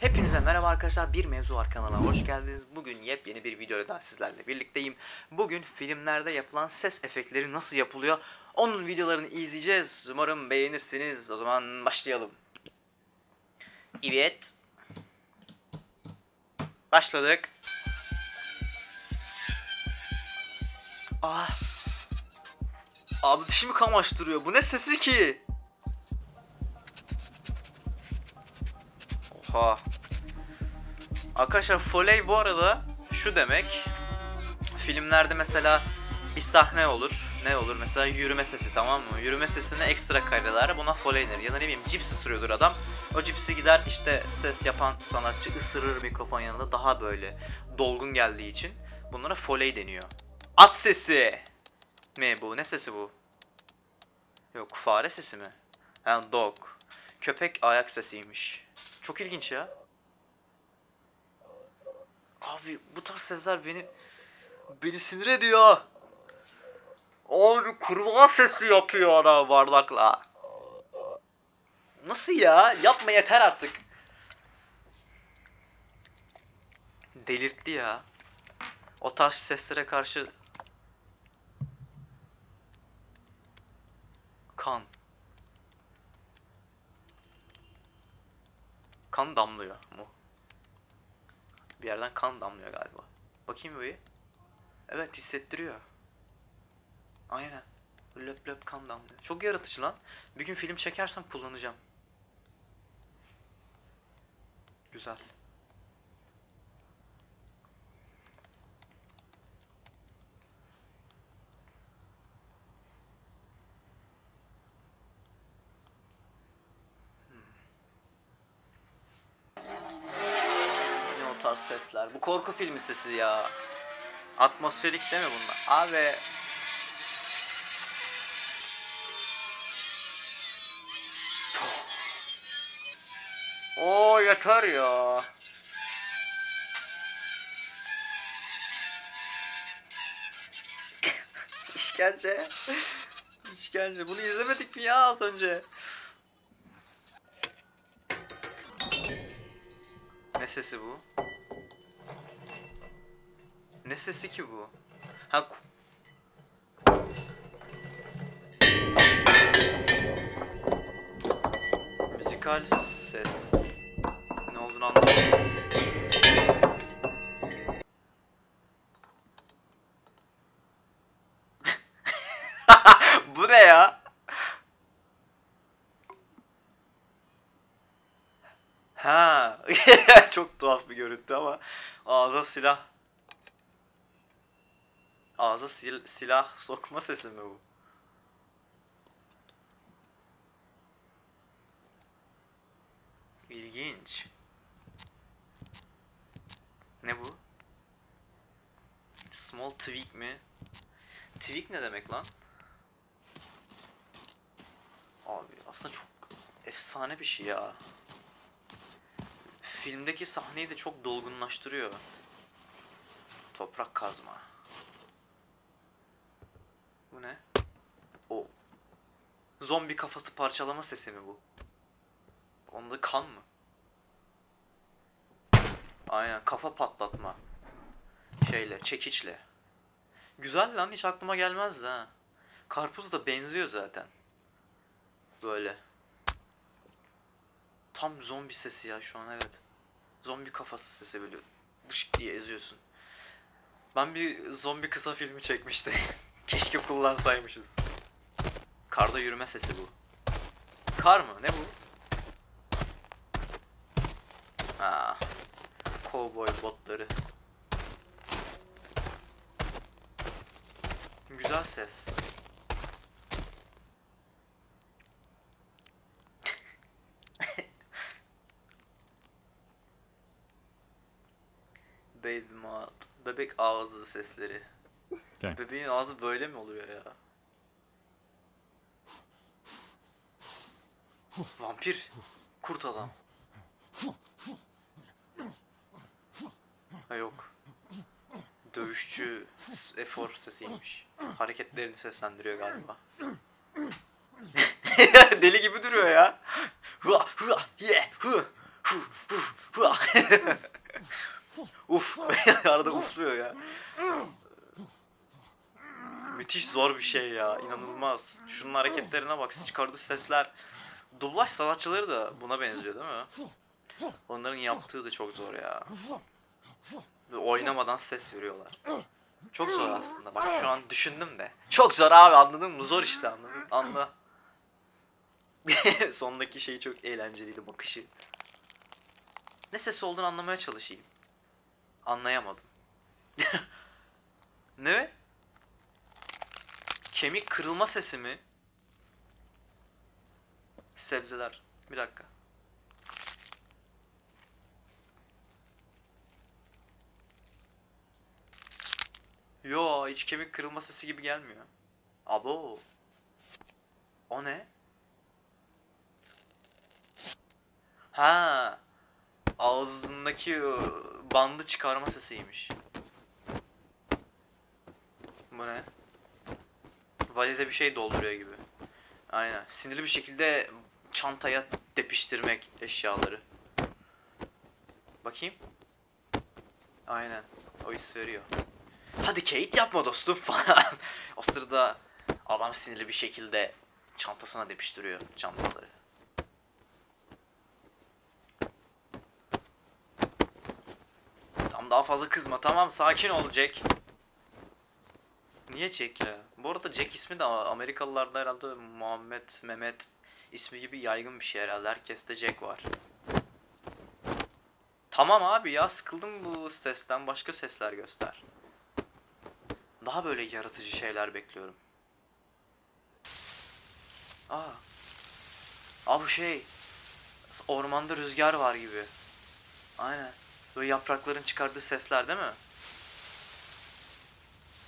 Hepinize merhaba arkadaşlar, bir mevzu var kanalına hoş geldiniz. Bugün yepyeni bir videoyla daha sizlerle birlikteyim. Bugün filmlerde yapılan ses efektleri nasıl yapılıyor onun videolarını izleyeceğiz. Umarım beğenirsiniz. O zaman başlayalım. Evet. Başladık. Ah. Abi dişimi kamaştırıyor. Bu ne sesi ki? Oha. Arkadaşlar Foley bu arada şu demek. Filmlerde mesela bir sahne olur. Ne olur? Mesela yürüme sesi, tamam mı? Yürüme sesine ekstra kareler. Buna Foley denir. Ya da ne bileyim cips ısırıyordur adam. O cipsi gider işte ses yapan sanatçı ısırır mikrofon yanında daha böyle dolgun geldiği için. Bunlara Foley deniyor. At sesi mi bu? Ne sesi bu? Yok, fare sesi mi? Ha, dog. Köpek ayak sesiymiş. Çok ilginç ya. Abi bu tarz sesler beni sinir ediyor. Abi kurbağa sesi yapıyor ana bardakla. Nasıl ya? Yapma yeter artık. Delirtti ya. O tarz seslere karşı kan. Kan damlıyor mu? Bir yerden kan damlıyor galiba. Bakayım bir. Evet, hissettiriyor. Aynen. Löp löp kan damlıyor. Çok yaratıcı lan. Bir gün film çekersem kullanacağım. Güzel. Ne o tarz sesler? Bu korku filmi sesi ya. Atmosferik değil mi bunlar? Abi. Oo yeter ya. İşkence. İşkence. Bunu izlemedik mi ya az önce? Ne sesi bu? Ne sesi ki bu? Ha, müzikal ses. Ne olduğunu anlamadım. Bu ne ya? Ha, çok tuhaf bir görüntü ama ağza silah. Ağza silah sokma sesi mi bu? İlginç. Ne bu? Small tweak mi? Tweak ne demek lan? Abi aslında çok efsane bir şey ya. Filmdeki sahneyi de çok dolgunlaştırıyor. Toprak kazma. Bu ne? O. Zombi kafası parçalama sesi mi bu? Onda kan mı? Aynen, kafa patlatma. Şeyle, çekiçle. Güzel lan, hiç aklıma gelmezdi ha. Karpuz da benziyor zaten. Böyle. Tam zombi sesi ya şu an, evet. Zombi kafası sesi böyle dışk diye eziyorsun. Ben bir zombi kısa filmi çekmiştim. Keşke kullansaymışız. Karda yürüme sesi bu. Kar mı? Ne bu? Ha. Cowboy botları. Güzel ses. Baby mouth. Bebek ağzı sesleri. Okay. Bebeğin ağzı böyle mi oluyor ya? Vampir. Kurt adam. Ha yok. Dövüşçü efor sesiymiş. Hareketlerini seslendiriyor galiba. Deli gibi duruyor ya. Uf. Arada ufluyor ya. Müthiş zor bir şey ya. İnanılmaz. Şunun hareketlerine bak. Çıkardığı sesler. Dublaj sanatçıları da buna benziyor değil mi? Onların yaptığı da çok zor ya. Oynamadan ses veriyorlar. Çok zor aslında. Bak şu an düşündüm de. Çok zor abi, anladın mı? Zor işte, anladın. Anla. Sondaki şey çok eğlenceliydi, bakışı. Ne sesi olduğunu anlamaya çalışayım. Anlayamadım. Ne? Kemik kırılma sesi mi? Sebzeler. Bir dakika. Yo, hiç kemik kırılma sesi gibi gelmiyor. Abo. O ne? Ha, ağzındaki bandı çıkarma sesiymiş. Bu ne? Valize bir şey dolduruyor gibi. Aynen. Sinirli bir şekilde çantaya depiştirmek eşyaları. Bakayım. Aynen. O his veriyor. Hadi Kate yapma dostum falan. O sırada adam sinirli bir şekilde çantasına depiştiriyor çantaları. Tam daha fazla kızma, tamam, sakin ol Jack. Niye Jack ya? Bu arada Jack ismi de Amerikalılarda herhalde Muhammed, Mehmet ismi gibi yaygın bir şey herhalde. Herkeste Jack var. Tamam abi ya, sıkıldım bu sesten, başka sesler göster. Daha böyle yaratıcı şeyler bekliyorum. Aa. Abi şey, ormanda rüzgar var gibi. Aynen. Böyle yaprakların çıkardığı sesler değil mi?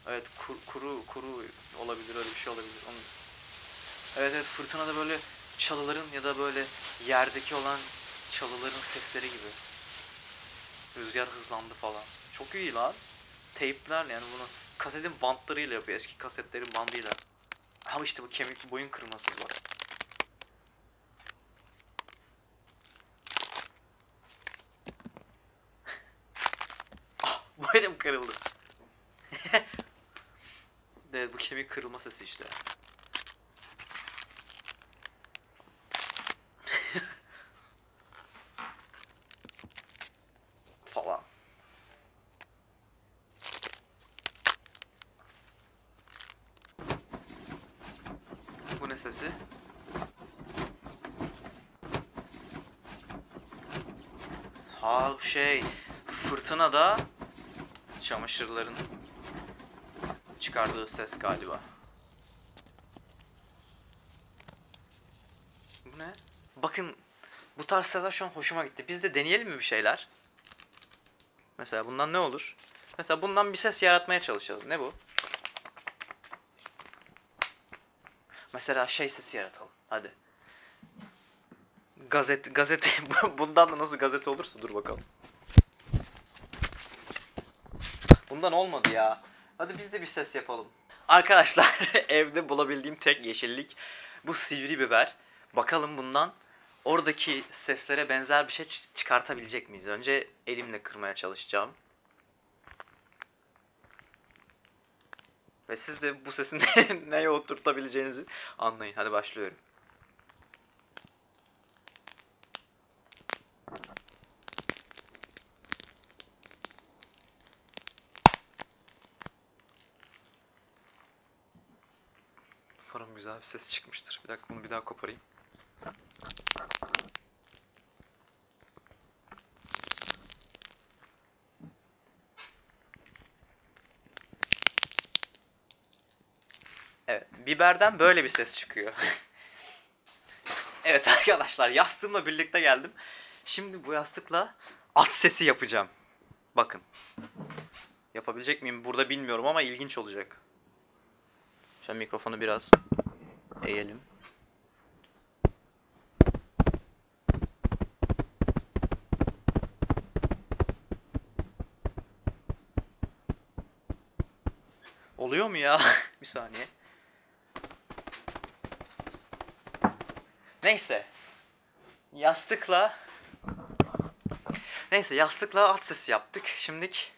Evet, kuru olabilir, öyle bir şey olabilir. Evet evet, fırtınada böyle çalıların ya da böyle yerdeki olan çalıların sesleri gibi. Rüzgar hızlandı falan. Çok iyi lan. Teypler, yani bunu kasetin bantlarıyla yapıyor. Eski kasetlerin bandıyla. Ama işte bu kemikli boyun kırması var. Ah, boynum kırıldı. Evet, bu kemik kırılma sesi işte. Falan. Bu ne sesi? Ha şey, fırtınada çamaşırların çıkardığı ses galiba. Bu ne? Bakın, bu tarz sesler şu an hoşuma gitti. Biz de deneyelim mi bir şeyler? Mesela bundan ne olur? Mesela bundan bir ses yaratmaya çalışalım. Ne bu? Mesela şey sesi yaratalım. Hadi. Gazete. Bundan da nasıl gazete olursa dur bakalım. Bundan olmadı ya. Hadi biz de bir ses yapalım. Arkadaşlar, evde bulabildiğim tek yeşillik bu sivri biber. Bakalım bundan oradaki seslere benzer bir şey çıkartabilecek miyiz? Önce elimle kırmaya çalışacağım. Ve siz de bu sesi neye oturtabileceğinizi anlayın. Hadi başlıyorum. Umarım güzel bir ses çıkmıştır. Bir dakika, bunu bir daha koparayım. Evet, biberden böyle bir ses çıkıyor. Evet arkadaşlar, yastığımla birlikte geldim. Şimdi bu yastıkla at sesi yapacağım. Bakın. Yapabilecek miyim burada bilmiyorum ama ilginç olacak. Şu an mikrofonu biraz eğelim. Oluyor mu ya? Bir saniye. Neyse. Yastıkla Neyse, yastıkla at sesi yaptık. Şimdilik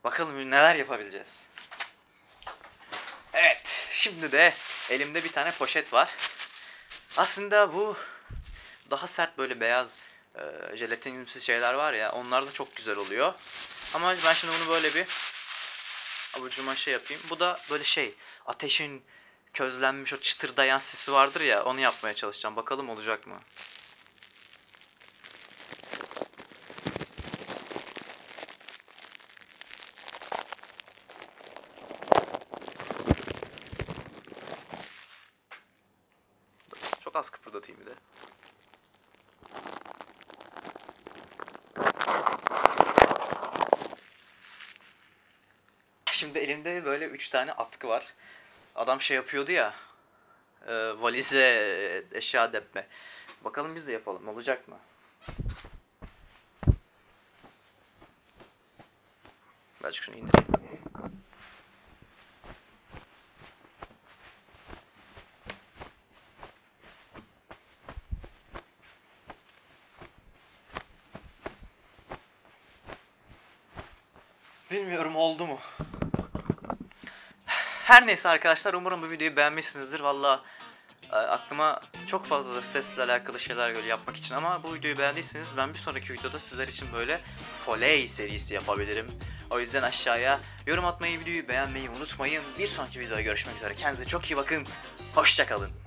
bakalım neler yapabileceğiz. Evet, şimdi de elimde bir tane poşet var. Aslında bu daha sert, böyle beyaz jelatinimsi şeyler var ya, onlar da çok güzel oluyor. Ama ben şimdi bunu böyle bir avucuma şey yapayım. Bu da böyle şey, ateşin közlenmiş o çıtırdayan sesi vardır ya, onu yapmaya çalışacağım. Bakalım olacak mı? Çok az kıpırdatayım bir de. Şimdi elimde böyle 3 tane atkı var. Adam şey yapıyordu ya, valize eşya depme. Bakalım biz de yapalım, olacak mı? Birazcık şunu indireyim. Bilmiyorum oldu mu? Her neyse arkadaşlar, umarım bu videoyu beğenmişsinizdir. Valla aklıma çok fazla da sesle alakalı şeyler geliyor yapmak için, ama bu videoyu beğendiyseniz ben bir sonraki videoda sizler için böyle Foley serisi yapabilirim. O yüzden aşağıya yorum atmayı, videoyu beğenmeyi unutmayın. Bir sonraki videoda görüşmek üzere. Kendinize çok iyi bakın. Hoşça kalın.